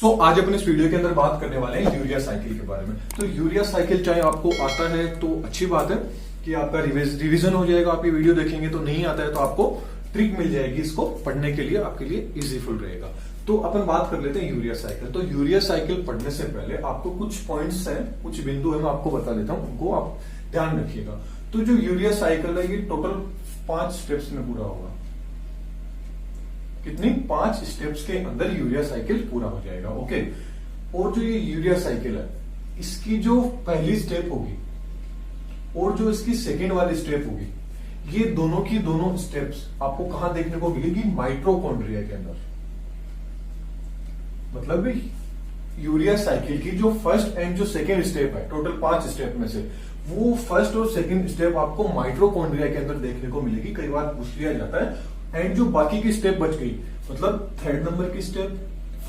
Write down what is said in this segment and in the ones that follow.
आज अपन इस वीडियो के अंदर बात करने वाले हैं यूरिया साइकिल के बारे में। तो यूरिया साइकिल चाहे आपको आता है तो अच्छी बात है कि आपका रिवीजन हो जाएगा, आप ये वीडियो देखेंगे तो नहीं आता है तो आपको ट्रिक मिल जाएगी, इसको पढ़ने के लिए आपके लिए इजीफुल रहेगा। तो अपन बात कर लेते हैं यूरिया साइकिल। तो यूरिया साइकिल पढ़ने से पहले आपको कुछ पॉइंट्स हैं, कुछ बिंदु है, मैं आपको बता देता हूं, उनको आप ध्यान रखिएगा। तो जो यूरिया साइकिल है ये टोटल 5 स्टेप्स में पूरा होगा। कितनी? 5 स्टेप्स के अंदर यूरिया साइकिल पूरा हो जाएगा। ओके। और जो ये यूरिया साइकिल है इसकी जो पहली स्टेप होगी और जो इसकी सेकेंड वाली स्टेप होगी, ये दोनों की दोनों स्टेप्स आपको कहां देखने को मिलेगी? माइटोकॉन्ड्रिया के अंदर। मतलब यूरिया साइकिल की जो फर्स्ट एंड जो सेकेंड स्टेप है, टोटल 5 स्टेप में से वो फर्स्ट और सेकेंड स्टेप आपको माइटोकॉन्ड्रिया के अंदर देखने को मिलेगी। कई बार पूछ लिया जाता है। एंड जो बाकी की स्टेप बच गई, मतलब 3rd नंबर की स्टेप,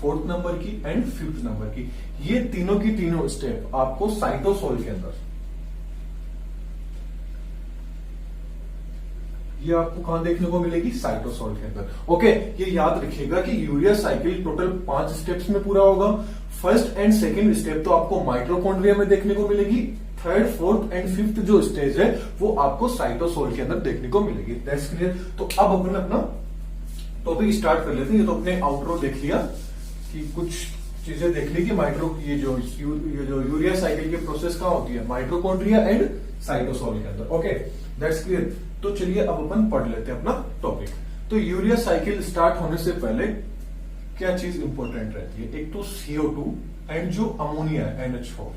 4th नंबर की एंड 5th नंबर की, ये तीनों की तीनों स्टेप आपको साइटोसोल के अंदर, ये आपको कहां देखने को मिलेगी? साइटोसोल के अंदर। ओके। ये याद रखिएगा कि यूरिया साइकिल टोटल 5 स्टेप्स में पूरा होगा। फर्स्ट एंड सेकेंड स्टेप तो आपको माइटोकॉन्ड्रिया में देखने को मिलेगी। 3rd, 4th एंड 5th जो स्टेज है वो आपको साइटोसोल के अंदर देखने को मिलेगी। That's clear. तो अब अपन अपना टॉपिक स्टार्ट कर लेते हैं। ये तो अपने आउटरो देख लिया कि कुछ चीजें देख ली कि ये जो यूरिया साइकिल की प्रोसेस कहां होती है? माइटोकॉन्ड्रिया एंड साइटोसोल के अंदर। Okay, that's clear. तो चलिए अब अपन पढ़ लेते हैं अपना टॉपिक। तो यूरिया साइकिल स्टार्ट होने से पहले क्या चीज इंपॉर्टेंट रहती है? एक तो CO2 एंड जो अमोनिया है NH4,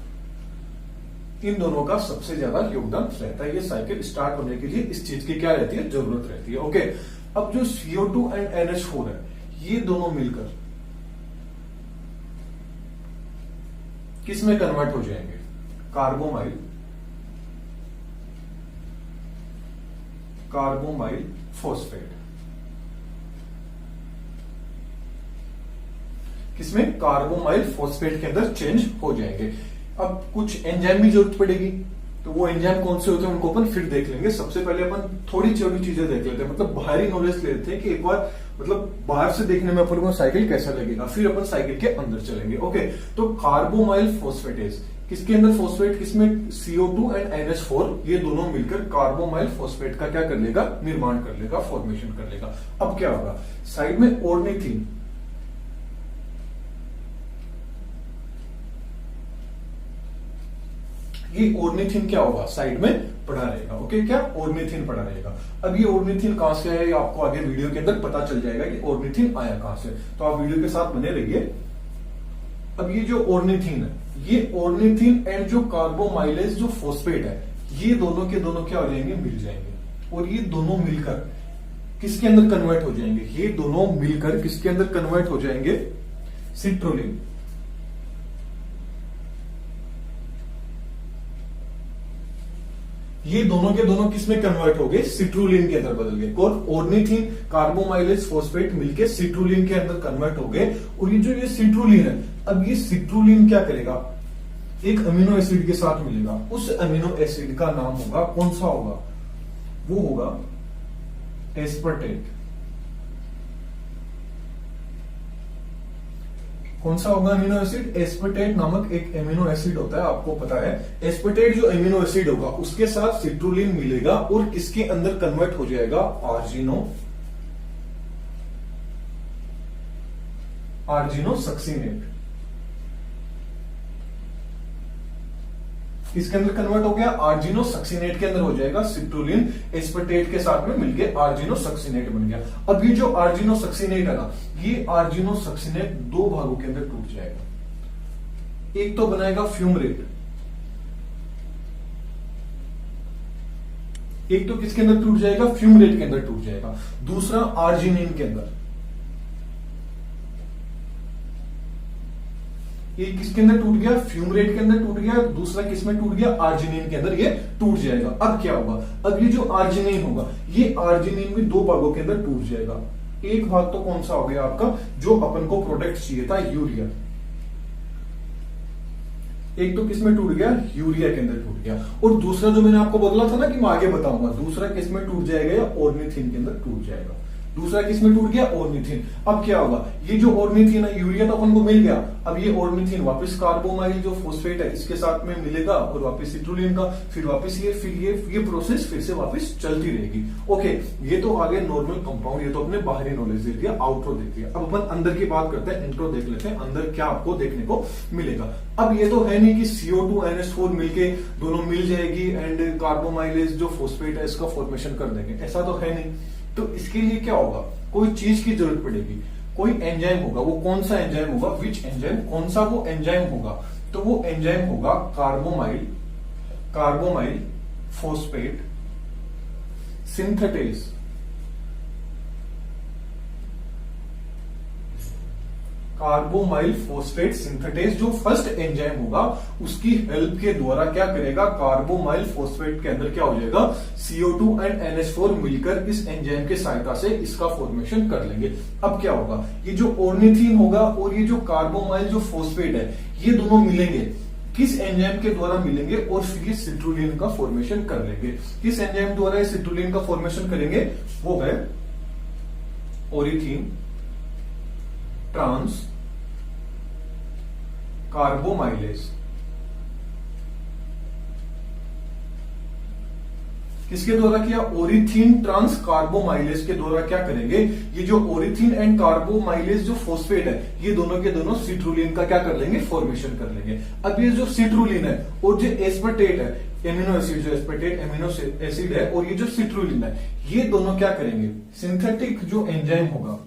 इन दोनों का सबसे ज्यादा योगदान रहता है। ये साइकिल स्टार्ट होने के लिए इस चीज की क्या रहती है? जरूरत रहती है। ओके। अब जो CO2 एंड NH4 है, ये दोनों मिलकर किस में कन्वर्ट हो जाएंगे? Carbamoyl phosphate. किसमें? कार्बोमाइल फॉस्फेट के अंदर चेंज हो जाएंगे। अब कुछ एंजाइम की जरूरत पड़ेगी, तो वो एंजाइम कौन से होते हैं उनको अपन फिर देख लेंगे। सबसे पहले अपन थोड़ी छोटी चीजें देख लेते हैं, मतलब बाहरी नॉलेज लेते हैं कि एक बार मतलब बाहर से देखने में अपन को साइकिल कैसा लगेगा, फिर अपन साइकिल के अंदर चलेंगे। ओके। तो कार्बोमाइल फॉस्फेटेज किसके अंदर? फॉस्फेट किसमें? CO2 एंड NH4, ये दोनों मिलकर कार्बोमाइल फॉस्फेट का क्या कर लेगा? निर्माण कर लेगा, फॉर्मेशन कर लेगा। अब क्या होगा? साइड में ऑर्निथिन, ये ऑर्निथिन क्या होगा? साइड में पड़ा रहेगा। ओके। क्या? ऑर्निथिन पड़ा रहेगा। अब ये ऑर्निथिन कहां से है? आपको आगे वीडियो के अंदर पता चल जाएगा कि ऑर्निथिन आया कहां से। तो आप वीडियो के साथ बने रहिए। अब ये जो ऑर्निथिन है, ये ऑर्निथिन एंड जो कार्बोमाइलेज जो फॉस्फेट है, ये दोनों के दोनों क्या हो जाएंगे? मिल जाएंगे। और ये दोनों मिलकर किसके अंदर कन्वर्ट हो जाएंगे? ये दोनों मिलकर किसके अंदर कन्वर्ट हो जाएंगे? सिट्रोलिन। ये दोनों के दोनों किसमें कन्वर्ट हो गए? सिट्रुलिन के अंदर बदल गए। और ऑर्निथिन कार्बोमाइलेज फॉस्फेट मिलके सिट्रुलिन के अंदर कन्वर्ट हो गए। और ये सिट्रुलिन है, अब ये सिट्रुलिन क्या करेगा? एक अमीनो एसिड के साथ मिलेगा। उस अमीनो एसिड का नाम होगा, कौन सा होगा? वो होगा एस्पर्टेट। कौन सा होगा अमीनो एसिड? एस्पर्टेट नामक एक अमीनो एसिड होता है, आपको पता है। एस्पर्टेट जो अमीनो एसिड होगा उसके साथ सिट्रुलिन मिलेगा और किसके अंदर कन्वर्ट हो जाएगा? आर्जिनोसक्सिनेट। इसके अंदर कन्वर्ट हो गया, आर्जिनोसक्सिनेट के अंदर हो जाएगा। सिट्रुलिन एस्पर्टेट के साथ में मिलके आर्जिनोसक्सिनेट बन गया। अब ये जो आर्जिनोसक्सिनेट है ना, ये आर्जिनोसक्सिनेट 2 भागों के अंदर टूट जाएगा। एक तो बनाएगा फ्यूमरेट, एक तो किसके अंदर टूट जाएगा? फ्यूमरेट के अंदर टूट जाएगा। दूसरा आर्जिनिन के अंदर, ये किसके अंदर टूट गया? फ्यूमरेट के अंदर टूट गया। दूसरा किसमें टूट गया? आर्जिनिन के अंदर ये टूट जाएगा। अब क्या होगा? अब ये जो आर्जिनिन होगा, ये आर्जिनिन भी 2 भागों के अंदर टूट जाएगा। एक भाग तो कौन सा हो गया आपका? जो अपन को प्रोडक्ट चाहिए था, यूरिया। एक तो किसमें टूट गया? यूरिया के अंदर टूट गया। और दूसरा जो मैंने आपको बोला था ना कि मैं आगे बताऊंगा, दूसरा किसमें टूट जाएगा? या ऑर्निथिन के अंदर टूट जाएगा। दूसरा किसमें टूट गया, ऑर्निथीन। अब क्या होगा, ये जो ऑर्निथीन है, यूरिया तो अपन को मिल गया, अब ये ऑर्निथीन वापस कार्बोमाइल जो फॉस्फेट है इसके साथ में मिलेगा और वापस सिट्रुलिन का, फिर वापस ये प्रोसेस फिर से वापस चलती रहेगी। ओके, ये तो आगे नॉर्मल कंपाउंड, ये तो अपने बाहरी नॉलेज दे दिया, आउटरो दे दिया। अब अपन अंदर की बात करते हैं, इंट्रो देख लेते हैं अंदर क्या आपको देखने को मिलेगा। अब ये तो है नहीं कि CO2 NH4 मिलके दोनों मिल जाएगी एंड कार्बोमाइलेज जो फॉस्फेट है इसका फॉर्मेशन कर देंगे, ऐसा तो है नहीं। तो इसके लिए क्या होगा, कोई चीज की जरूरत पड़ेगी, कोई एंजाइम होगा। वो कौन सा एंजाइम होगा, विच एंजाइम, कौन सा वो एंजाइम होगा, तो वो एंजाइम होगा carbamoyl phosphate synthetase. Carbamoyl phosphate synthetase जो फर्स्ट एंजाइम होगा उसकी हेल्प के द्वारा क्या करेगा, कार्बोमाइल फॉस्फेट के अंदर क्या हो जाएगा, CO2 एंड NH4 मिलकर इस एंजाइम के सहायता से इसका फॉर्मेशन कर लेंगे। अब क्या होगा, ये जो ऑर्निथीन होगा और ये जो कार्बोमाइल जो फॉस्फेट है ये दोनों मिलेंगे, किस एंजाइम के द्वारा मिलेंगे और फिर ये सिट्रुलिन का फॉर्मेशन कर लेंगे। किस एंजाइम द्वारा ये सिट्रुलिन का फॉर्मेशन करेंगे, वो है ओरिथीन ट्रांस कार्बोमाइलेज। किसके द्वारा किया, ओरिथीन ट्रांस कार्बोमाइलेज के द्वारा क्या करेंगे, ये जो ओरिथीन एंड कार्बोमाइलेज जो फॉस्फेट है ये दोनों के दोनों सिट्रुलिन का क्या कर लेंगे, फॉर्मेशन कर लेंगे। अब ये जो सिट्रुलिन है और जो एस्पर्टेट है, एमिनो एसिड, जो एस्पर्टेट एमिनो एसिड है और ये जो सिट्रुलिन है, ये दोनों क्या करेंगे, सिंथेटिक जो एंजाइम होगा,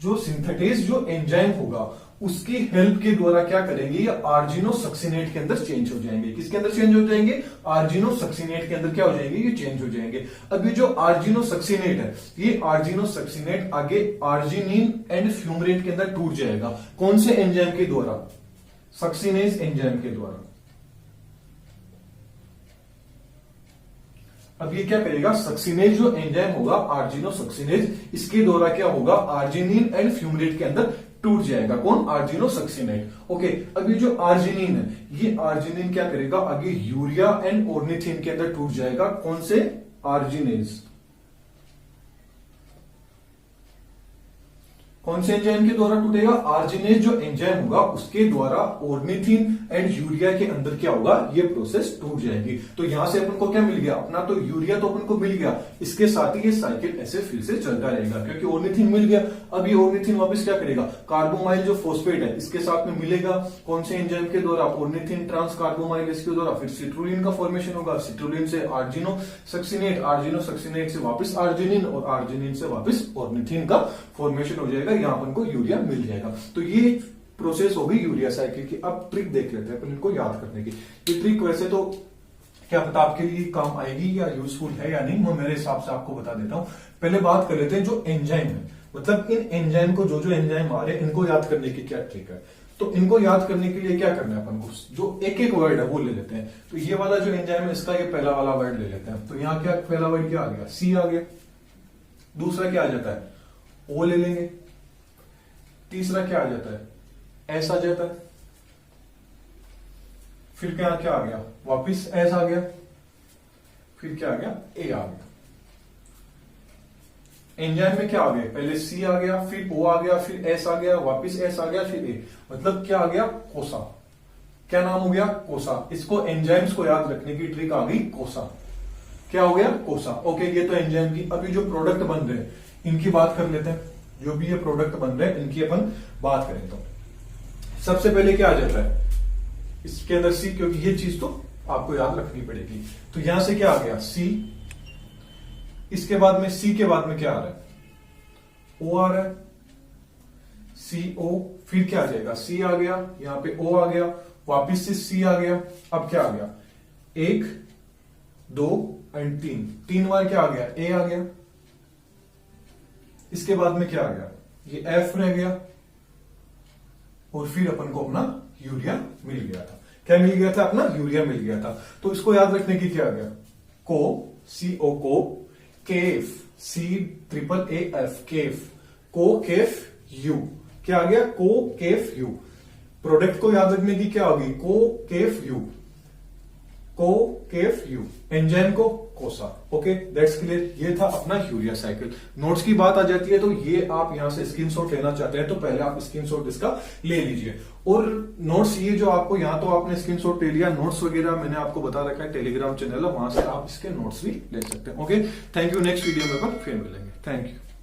जो सिंथेटेज जो एंजाइम होगा उसकी हेल्प के द्वारा क्या करेंगे, ये आर्जिनोसक्सिनेट के अंदर चेंज हो जाएंगे। किसके अंदर चेंज हो जाएंगे, आर्जिनोसक्सिनेट के अंदर क्या हो जाएंगे, ये चेंज हो जाएंगे। अब ये जो आर्जिनोसक्सिनेट है, ये आर्जिनोसक्सिनेट आगे आर्जिनिन एंड फ्यूमरेट के अंदर टूट जाएगा। कौन से एंजाइम के द्वारा, सक्सिनेज एंजाइम के द्वारा। अब ये क्या करेगा, सक्सिनेज जो एंजाइम होगा आर्जिनोसक्सिनेज, इसके द्वारा क्या होगा, आर्जिनिन एंड फ्यूमरेट के अंदर टूट जाएगा। कौन, आर्जिनोसक्सिनेट। ओके, अब ये जो आर्जिनिन है, ये आर्जिनिन क्या करेगा, आगे यूरिया एंड ऑर्निथीन के अंदर टूट जाएगा। कौन से, आर्जिनेज। कौन से एंजाइम के द्वारा टूटेगा, आर्जिनेज जो एंजाइम होगा उसके द्वारा ऑर्निथीन एंड यूरिया के अंदर क्या होगा, ये प्रोसेस टूट जाएगी। तो यहां से अपन को क्या मिल गया, अपना तो यूरिया तो अपन को मिल गया, इसके साथ ही ये साइकिल ऐसे फिर से चलता रहेगा क्योंकि ऑर्निथीन मिल गया। अब ये ऑर्निथीन वापस क्या करेगा, कार्बोमाइल जो फॉस्फेट है इसके साथ में मिलेगा। कौन से एंजाइम के द्वारा, ऑर्निथीन ट्रांस कार्बोमाइल, इसके द्वारा फिर सिट्रुलिन का फॉर्मेशन होगा। सिट्रुलिन से आर्जिनोसक्सिनेट, आर्जिनोसक्सिनेट से वापस आर्जिनिन और आर्जिनिन से वापस ऑर्निथीन का फॉर्मेशन हो जाएगा। यहां अपन को यूरिया मिल जाएगा। तो ये प्रोसेस होगी यूरिया साइकिल की। अब ट्रिक देख लेते हैं अपन इनको याद करने की। ये ट्रिक वैसे तो क्या पता आपके लिए काम आएगी या यूजफुल है या नहीं, मैं मेरे हिसाब से आपको बता देता हूं। पहले बात कर लेते हैं जो एंजाइम है, मतलब इन एंजाइम को, जो एंजाइम आ रहे हैं इनको याद करने की क्या ट्रिक है। तो इनको याद करने के लिए क्या करना है अपन को, जो एक एक वर्ड है वो ले लेते हैं। तो ये वाला जो एंजाइम है इसका ये पहला वाला वर्ड ले लेते हैं। तो यहाँ क्या पहला वर्ड क्या आ गया, सी आ गया। दूसरा क्या आ जाता है, ओ ले लेंगे। तीसरा क्या आ जाता है, एस आ जाता है। फिर क्या क्या आ गया, वापिस एस आ गया। फिर क्या आ गया, ए आ गया। एंजाइम में क्या आ गया, पहले सी आ गया, फिर ओ आ गया, फिर एस आ गया, वापिस एस आ गया, फिर ए। मतलब क्या आ गया, कोसा। क्या नाम हो गया, कोसा। इसको एंजाइम्स को याद रखने की ट्रिक आ गई, कोसा। क्या हो गया, कोसा। ओके, ये तो एंजाइम की। अभी जो प्रोडक्ट बन रहे हैं इनकी बात कर लेते हैं। जो भी ये प्रोडक्ट बन रहे हैं इनकी अपन बात करें तो सबसे पहले क्या आ जाता है इसके अंदर, सी, क्योंकि ये चीज तो आपको याद रखनी पड़ेगी। तो यहां से क्या आ गया, सी। इसके बाद में सी के बाद में क्या आ रहा है, ओ आ रहा है। सी ओ, फिर क्या आ जाएगा, सी आ गया, यहां पे ओ आ गया, वापिस से सी आ गया। अब क्या आ गया, 1 2 एंड 3, 3 बार क्या आ गया, ए आ गया। इसके बाद में क्या आ गया, ये एफ रह गया। और फिर अपन को अपना यूरिया मिल गया था। क्या मिल गया था, अपना यूरिया मिल गया था। तो इसको याद रखने की क्या आ गया, को, सी ओ को, केफ, सी ट्रिपल ए एफ, केफ, को केफ यू। क्या आ गया, को केफ यू। प्रोडक्ट को याद रखने की क्या होगी, को केफ यू। को केफ यू, एंजाइम को कोसा। Okay, that's clear. ये था अपना यूरिया साइकिल। नोट्स की बात आ जाती है तो ये आप यहां से स्क्रीनशॉट लेना चाहते हैं तो पहले आप स्क्रीनशॉट इसका ले लीजिए। और नोट्स ये जो आपको यहां तो आपने स्क्रीनशॉट ले लिया, नोट्स वगैरह मैंने आपको बता रखा है, टेलीग्राम चैनल है, वहां से आप इसके नोट्स भी ले सकते हैं। Okay, thank you. Next video में फिर मिलेंगे। Thank you.